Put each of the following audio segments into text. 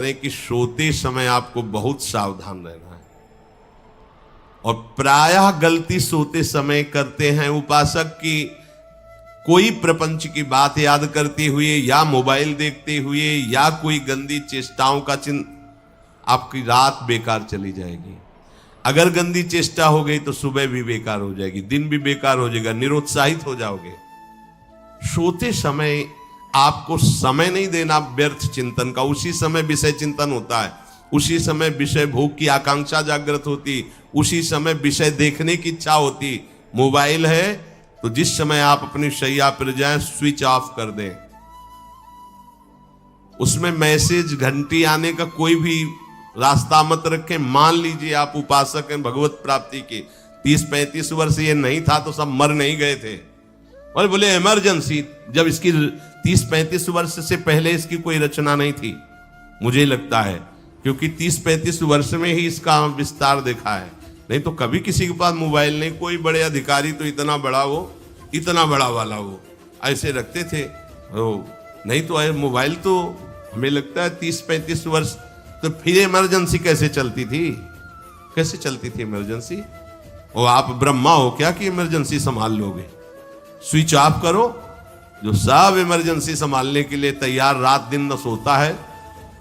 कि सोते समय आपको बहुत सावधान रहना है। और प्रायः गलती सोते समय करते हैं उपासक की कोई प्रपंच की बात याद करते हुए या मोबाइल देखते हुए या कोई गंदी चेष्टाओं का चिंतन, आपकी रात बेकार चली जाएगी। अगर गंदी चेष्टा हो गई तो सुबह भी बेकार हो जाएगी, दिन भी बेकार हो जाएगा, निरुत्साहित हो जाओगे। सोते समय आपको समय नहीं देना व्यर्थ चिंतन का। उसी समय विषय चिंतन होता है, उसी समय विषय भोग की आकांक्षा जागृत होती, उसी समय विषय देखने की इच्छा होती। मोबाइल है तो जिस समय आप अपनी शैया पर जाएं स्विच ऑफ कर दें। उसमें मैसेज घंटी आने का कोई भी रास्ता मत रखें। मान लीजिए आप उपासक हैं भगवत प्राप्ति के, 30-35 वर्ष ये नहीं था तो सब मर नहीं गए थे। और बोले इमरजेंसी, जब इसकी 30-35 वर्ष से पहले इसकी कोई रचना नहीं थी, मुझे लगता है, क्योंकि 30-35 वर्ष में ही इसका विस्तार देखा है। नहीं तो कभी किसी के पास मोबाइल नहीं। कोई बड़े अधिकारी तो इतना बड़ा वो, इतना बड़ा वाला वो ऐसे रखते थे। नहीं तो मोबाइल तो हमें लगता है 30-35 वर्ष। तो फिर इमरजेंसी कैसे चलती थी? कैसे चलती थी इमरजेंसी? और आप ब्रह्मा हो क्या कि इमरजेंसी संभाल लोगे? स्विच ऑफ करो। जो सब इमरजेंसी संभालने के लिए तैयार रात दिन न सोता है,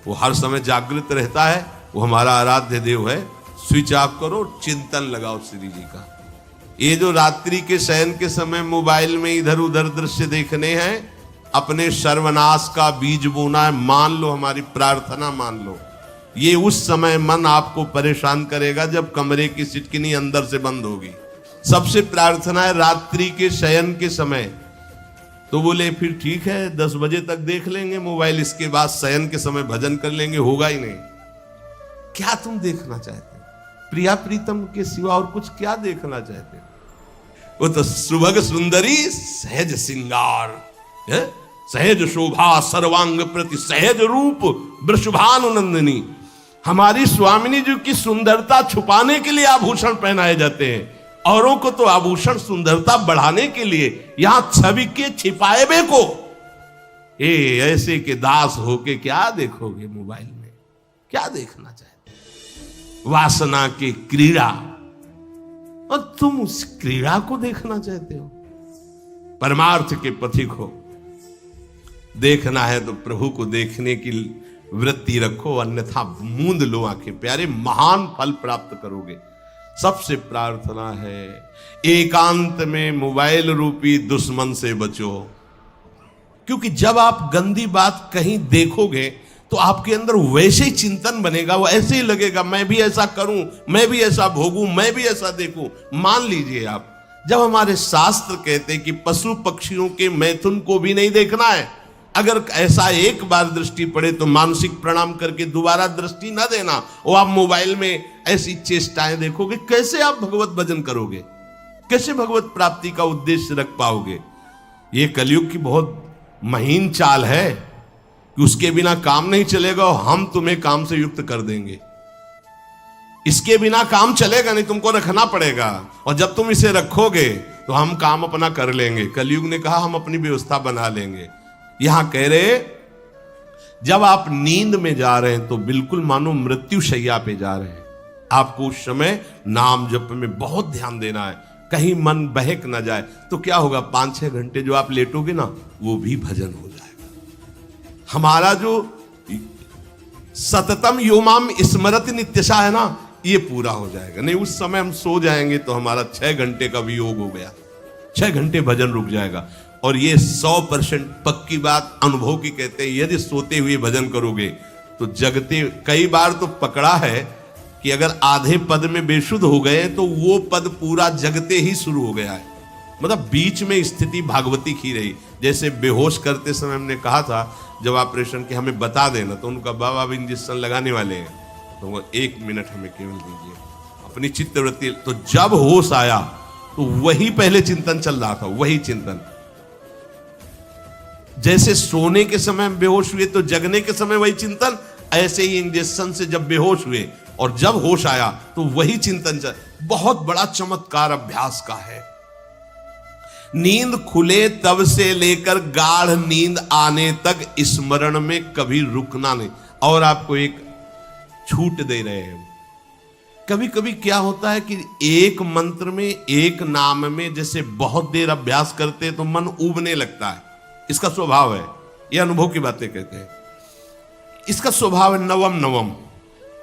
वो हर समय जागृत रहता है, वो हमारा आराध्य देव है। स्विच ऑफ करो, चिंतन लगाओ श्री जी का। ये जो रात्रि के शयन के समय मोबाइल में इधर उधर दृश्य देखने हैं, अपने सर्वनाश का बीज बोना है। मान लो, हमारी प्रार्थना मान लो। ये उस समय मन आपको परेशान करेगा जब कमरे की सिटकिनी अंदर से बंद होगी। सबसे प्रार्थना है रात्रि के शयन के समय। तो बोले फिर ठीक है 10 बजे तक देख लेंगे मोबाइल, इसके बाद शयन के समय भजन कर लेंगे। होगा ही नहीं। क्या तुम देखना चाहते? प्रिया प्रीतम के सिवा और कुछ क्या देखना चाहते? वो तो सुभग सुंदरी सहज सिंगार, सहज शोभा सर्वांग प्रति सहज रूप वृषभानुनंदिनी। हमारी स्वामिनी जी की सुंदरता छुपाने के लिए आभूषण पहनाए जाते हैं। औरों को तो आभूषण सुंदरता बढ़ाने के लिए, यहां छवि के छिपाए बे को ऐसे के दास होके क्या देखोगे मोबाइल में? क्या देखना चाहते? वासना की क्रीड़ा, और तुम उस क्रीड़ा को देखना चाहते हो। परमार्थ के पथिक हो। देखना है तो प्रभु को देखने की वृत्ति रखो, अन्यथा मूंद लो आंखें। प्यारे, महान फल प्राप्त करोगे। सबसे प्रार्थना है एकांत में मोबाइल रूपी दुश्मन से बचो। क्योंकि जब आप गंदी बात कहीं देखोगे तो आपके अंदर वैसे ही चिंतन बनेगा। वो ऐसे ही लगेगा, मैं भी ऐसा करूं, मैं भी ऐसा भोगूं, मैं भी ऐसा देखूं। मान लीजिए आप, जब हमारे शास्त्र कहते हैं कि पशु पक्षियों के मैथुन को भी नहीं देखना है, अगर ऐसा एक बार दृष्टि पड़े तो मानसिक प्रणाम करके दोबारा दृष्टि ना देना। और आप मोबाइल में ऐसी चेष्टाएं देखोगे, कैसे आप भगवत भजन करोगे? कैसे भगवत प्राप्ति का उद्देश्य रख पाओगे? ये कलयुग की बहुत महीन चाल है कि उसके बिना काम नहीं चलेगा और हम तुम्हें काम से युक्त कर देंगे। इसके बिना काम चलेगा नहीं, तुमको रखना पड़ेगा। और जब तुम इसे रखोगे तो हम काम अपना कर लेंगे। कलयुग ने कहा हम अपनी व्यवस्था बना लेंगे। यहां कह रहे, जब आप नींद में जा रहे हैं तो बिल्कुल मानो मृत्यु शैया पे जा रहे हैं। आपको उस समय नाम जप में बहुत ध्यान देना है, कहीं मन बहक ना जाए। तो क्या होगा, 5-6 घंटे जो आप लेटोगे ना, वो भी भजन हो जाएगा। हमारा जो सततम योमाम स्मरति नित्यशा है ना, ये पूरा हो जाएगा। नहीं, उस समय हम सो जाएंगे तो हमारा 6 घंटे का वियोग हो गया, 6 घंटे भजन रुक जाएगा। और ये 100% पक्की बात अनुभव की कहते हैं। यदि सोते हुए भजन करोगे तो जगते, कई बार तो पकड़ा है कि अगर आधे पद में बेशुद्ध हो गए तो वो पद पूरा जगते ही शुरू हो गया है। मतलब बीच में स्थिति भागवती की रही। जैसे बेहोश करते समय हमने कहा था जब ऑपरेशन के हमें बता देना, तो उनका बाबा अब इंजेक्शन लगाने वाले हैं, तो वो 1 मिनट हमें केवल दीजिए, अपनी चित्तवृत्ति। तो जब होश आया तो वही पहले चिंतन चल रहा था, वही चिंतन। जैसे सोने के समय बेहोश हुए तो जगने के समय वही चिंतन, ऐसे ही इंजेक्शन से जब बेहोश हुए और जब होश आया तो वही चिंतन चल। बहुत बड़ा चमत्कार अभ्यास का है। नींद खुले तब से लेकर गाढ़ नींद आने तक स्मरण में कभी रुकना नहीं। और आपको एक छूट दे रहे हैं। कभी कभी क्या होता है कि एक मंत्र में, एक नाम में जैसे बहुत देर अभ्यास करते तो मन उबने लगता है। इसका स्वभाव है, ये अनुभव की बातें कहते हैं। इसका स्वभाव है नवम नवम,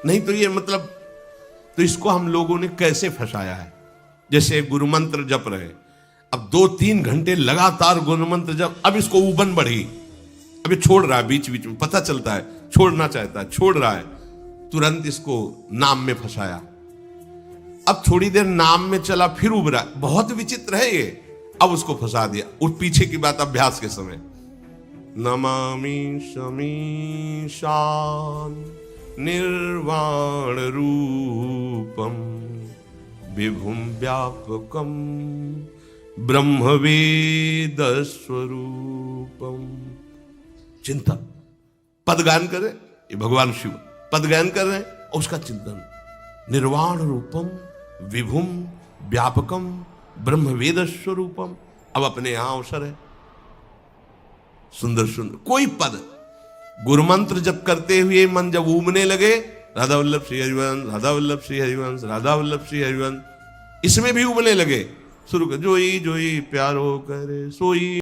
नहीं तो ये मतलब, तो इसको हम लोगों ने कैसे फंसाया है। जैसे गुरु मंत्र जप रहे, अब 2-3 घंटे लगातार गुरु मंत्र जप, अब इसको उबन बढ़ी, अब ये छोड़ रहा है, बीच बीच में पता चलता है छोड़ना चाहता है, छोड़ रहा है, तुरंत इसको नाम में फंसाया। अब थोड़ी देर नाम में चला, फिर उब रहा, बहुत विचित्र है ये, अब उसको फंसा दिया। उस पीछे की बात अभ्यास के समय, नमामि शमीशान निर्वाण रूपम विभुम व्यापकम ब्रह्मवेद स्वरूपम। चिंतन, पदगान कर रहे, ये भगवान शिव पदगान कर रहे हैं, और उसका चिंतन, निर्वाण रूपम विभुम व्यापकम ब्रह्मवेद स्वरूपम। अब अपने यहां अवसर है, सुंदर सुंदर कोई पद, गुरुमंत्र जब करते हुए मन जब उबने लगे, राधा वल्लभ श्री हरिवंश, राधा वल्लभ श्री हरिवंश, राधा वल्लभ श्री हरिवंश, इसमें भी उबने लगे, शुरू कर, जोई जोई प्यारो करे सोई